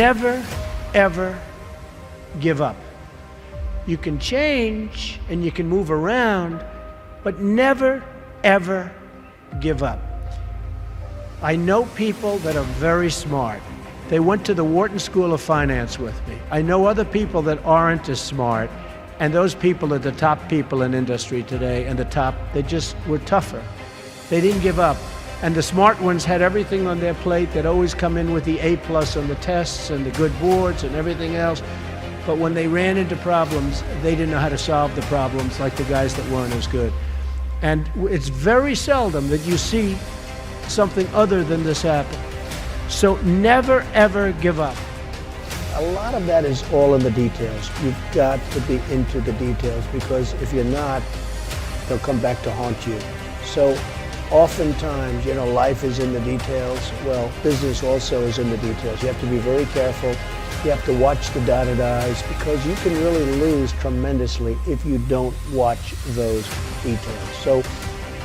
never, ever give up. You can change and you can move around, but never, ever give up. I know people that are very smart. They went to the Wharton School of Finance with me. I know other people that aren't as smart, and those people are the top people in industry today, and they just were tougher. They didn't give up. And the smart ones had everything on their plate. They'd always come in with the A+ on the tests and the good boards and everything else. But when they ran into problems, they didn't know how to solve the problems like the guys that weren't as good. And it's very seldom that you see something other than this happen. So never, ever give up. A lot of that is all in the details. You've got to be into the details, because if you're not, they'll come back to haunt you. So oftentimes, life is in the details. Well, business also is in the details. You have to be very careful. You have to watch the dotted I's, because you can really lose tremendously if you don't watch those details. So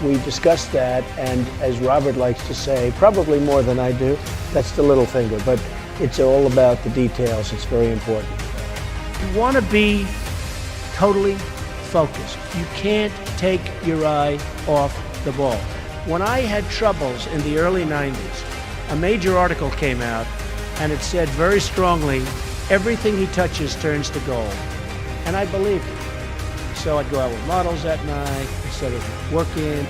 we discussed that, and as Robert likes to say, probably more than I do, that's the little finger, but it's all about the details. It's very important. You want to be totally focused. You can't take your eye off the ball. When I had troubles in the early 90s, a major article came out, and it said very strongly, everything he touches turns to gold. And I believed it. So I'd go out with models at night instead of working,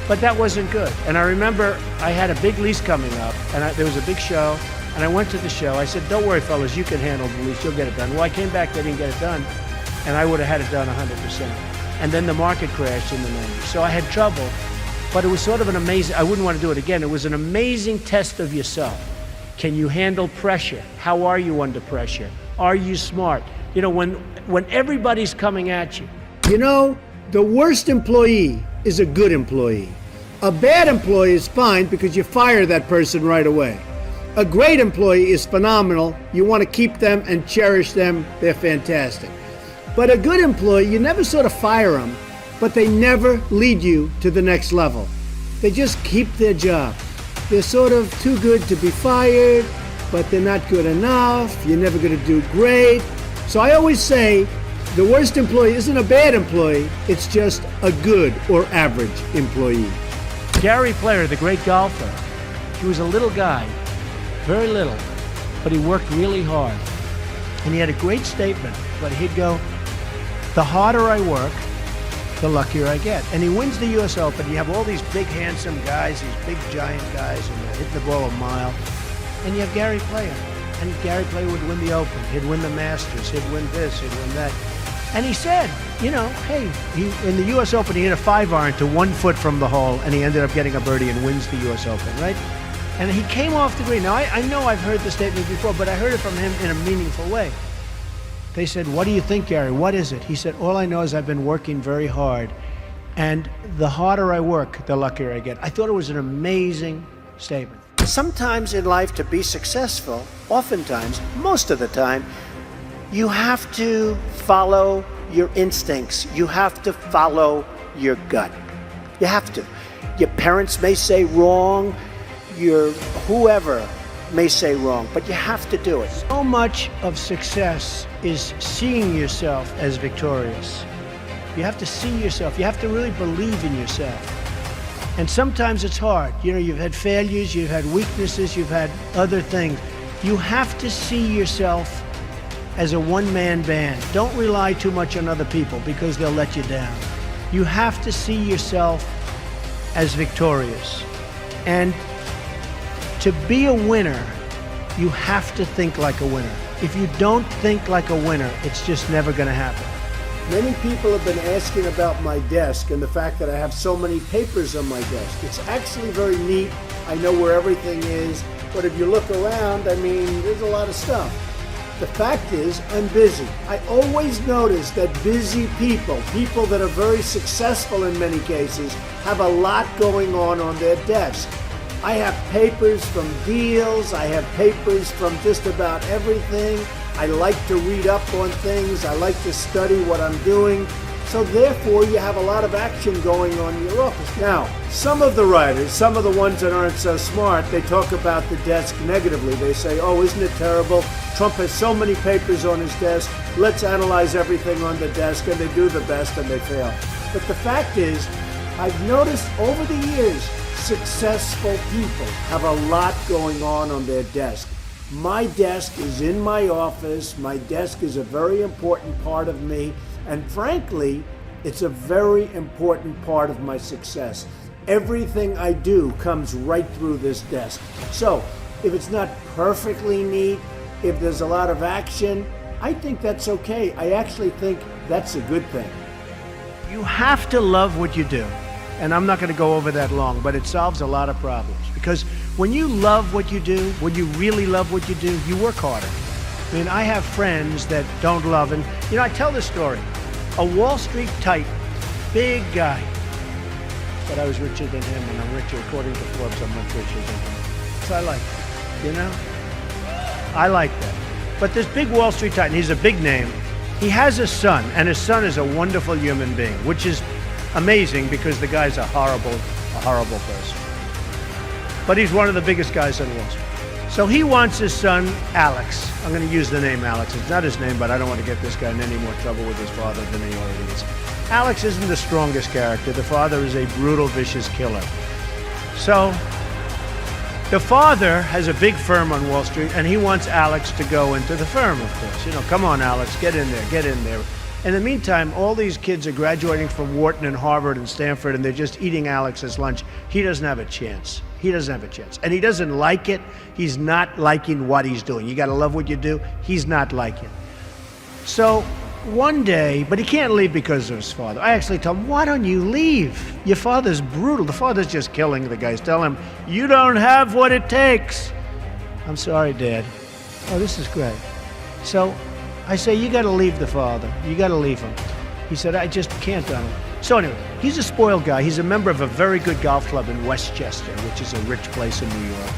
but that wasn't good. And I remember I had a big lease coming up, and there was a big show, and I went to the show. I said, don't worry, fellas, you can handle the lease, you'll get it done. Well, I came back, they didn't get it done, and I would have had it done 100%. And then the market crashed in the 90s. So I had trouble, but it was sort of an amazing, I wouldn't want to do it again. It was an amazing test of yourself. Can you handle pressure? How are you under pressure? Are you smart? When everybody's coming at you. The worst employee is a good employee. A bad employee is fine because you fire that person right away. A great employee is phenomenal. You want to keep them and cherish them. They're fantastic. But a good employee, you never sort of fire them, but they never lead you to the next level. They just keep their job. They're sort of too good to be fired, but they're not good enough. You're never going to do great. So I always say the worst employee isn't a bad employee. It's just a good or average employee. Gary Player, the great golfer, he was a little guy, very little, but he worked really hard. And he had a great statement, but he'd go, the harder I work, the luckier I get. And he wins the US Open. You have all these big, handsome guys, these big, giant guys, and they're hitting the ball a mile. And you have Gary Player. And Gary Player would win the Open. He'd win the Masters. He'd win this. He'd win that. And he said, hey, in the US Open, he hit a 5-iron to 1 foot from the hole, and he ended up getting a birdie and wins the US Open, right? And he came off the green. Now, I know I've heard the statement before, but I heard it from him in a meaningful way. They said, what do you think, Gary? What is it? He said, all I know is I've been working very hard, and the harder I work, the luckier I get. I thought it was an amazing statement. Sometimes in life, to be successful, oftentimes, most of the time, you have to follow your instincts. You have to follow your gut. You have to. Your parents may say wrong, your whoever may say wrong, but you have to do it. So much of success is seeing yourself as victorious. You have to see yourself. You have to really believe in yourself. And sometimes it's hard. You've had failures, you've had weaknesses, you've had other things. You have to see yourself as a one-man band. Don't rely too much on other people because they'll let you down. You have to see yourself as victorious. And to be a winner, you have to think like a winner. If you don't think like a winner, it's just never going to happen. Many people have been asking about my desk and the fact that I have so many papers on my desk. It's actually very neat. I know where everything is, but if you look around, there's a lot of stuff. The fact is, I'm busy. I always notice that busy people that are very successful in many cases, have a lot going on their desk. I have papers from deals, I have papers from just about everything. I like to read up on things, I like to study what I'm doing. So therefore, you have a lot of action going on in your office. Now, some of the writers, some of the ones that aren't so smart, they talk about the desk negatively. They say, oh, isn't it terrible? Trump has so many papers on his desk. Let's analyze everything on the desk, and they do the best and they fail. But the fact is, I've noticed over the years, successful people have a lot going on their desk. My desk is in my office. My desk is a very important part of me. And frankly, it's a very important part of my success. Everything I do comes right through this desk. So if it's not perfectly neat, if there's a lot of action, I think that's okay. I actually think that's a good thing. You have to love what you do. And I'm not going to go over that long, but it solves a lot of problems. Because when you love what you do, when you really love what you do, you work harder. I mean, I have friends that don't love, and I tell this story. A Wall Street titan, big guy, but I was richer than him, and I'm richer, according to Forbes, I'm much richer than him. So I like that, I like that. But this big Wall Street titan, he's a big name. He has a son, and his son is a wonderful human being, which is amazing because the guy's a horrible person. But he's one of the biggest guys on Wall Street. So he wants his son, Alex. I'm going to use the name Alex. It's not his name, but I don't want to get this guy in any more trouble with his father than he already is. Alex isn't the strongest character. The father is a brutal, vicious killer. So the father has a big firm on Wall Street, and he wants Alex to go into the firm, of course. Come on, Alex, get in there. In the meantime, all these kids are graduating from Wharton and Harvard and Stanford, and they're just eating Alex's lunch. He doesn't have a chance. And he doesn't like it. He's not liking what he's doing. You got to love what you do. He's not liking. So one day, but he can't leave because of his father. I actually tell him, why don't you leave? Your father's brutal. The father's just killing the guys. Tell him, you don't have what it takes. I'm sorry, Dad. Oh, this is great. So I say, you got to leave the father. You got to leave him. He said, I just can't, Donald. So anyway, he's a spoiled guy. He's a member of a very good golf club in Westchester, which is a rich place in New York.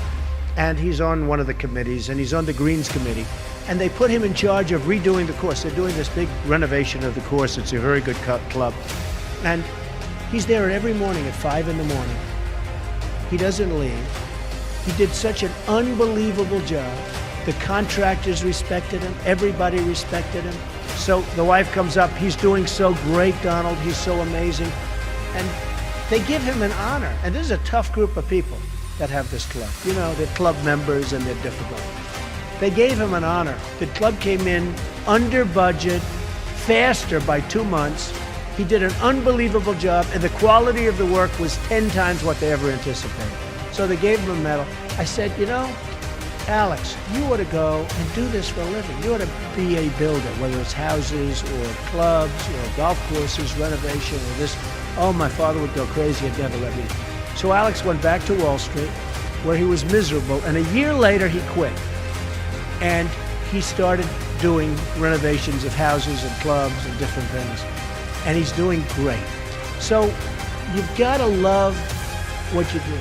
And he's on one of the committees, and he's on the Greens Committee. And they put him in charge of redoing the course. They're doing this big renovation of the course. It's a very good club. And he's there every morning at 5 in the morning. He doesn't leave. He did such an unbelievable job. The contractors respected him. Everybody respected him. So the wife comes up, he's doing so great, Donald, he's so amazing. And they give him an honor. And this is a tough group of people that have this club. They're club members and they're difficult. They gave him an honor. The club came in under budget, faster by 2 months. He did an unbelievable job, and the quality of the work was 10 times what they ever anticipated. So they gave him a medal. I said, Alex, you ought to go and do this for a living. You ought to be a builder, whether it's houses or clubs or golf courses, renovation or this. Oh, my father would go crazy and never let me. So Alex went back to Wall Street, where he was miserable, and a year later he quit. And he started doing renovations of houses and clubs and different things. And he's doing great. So you've got to love what you do.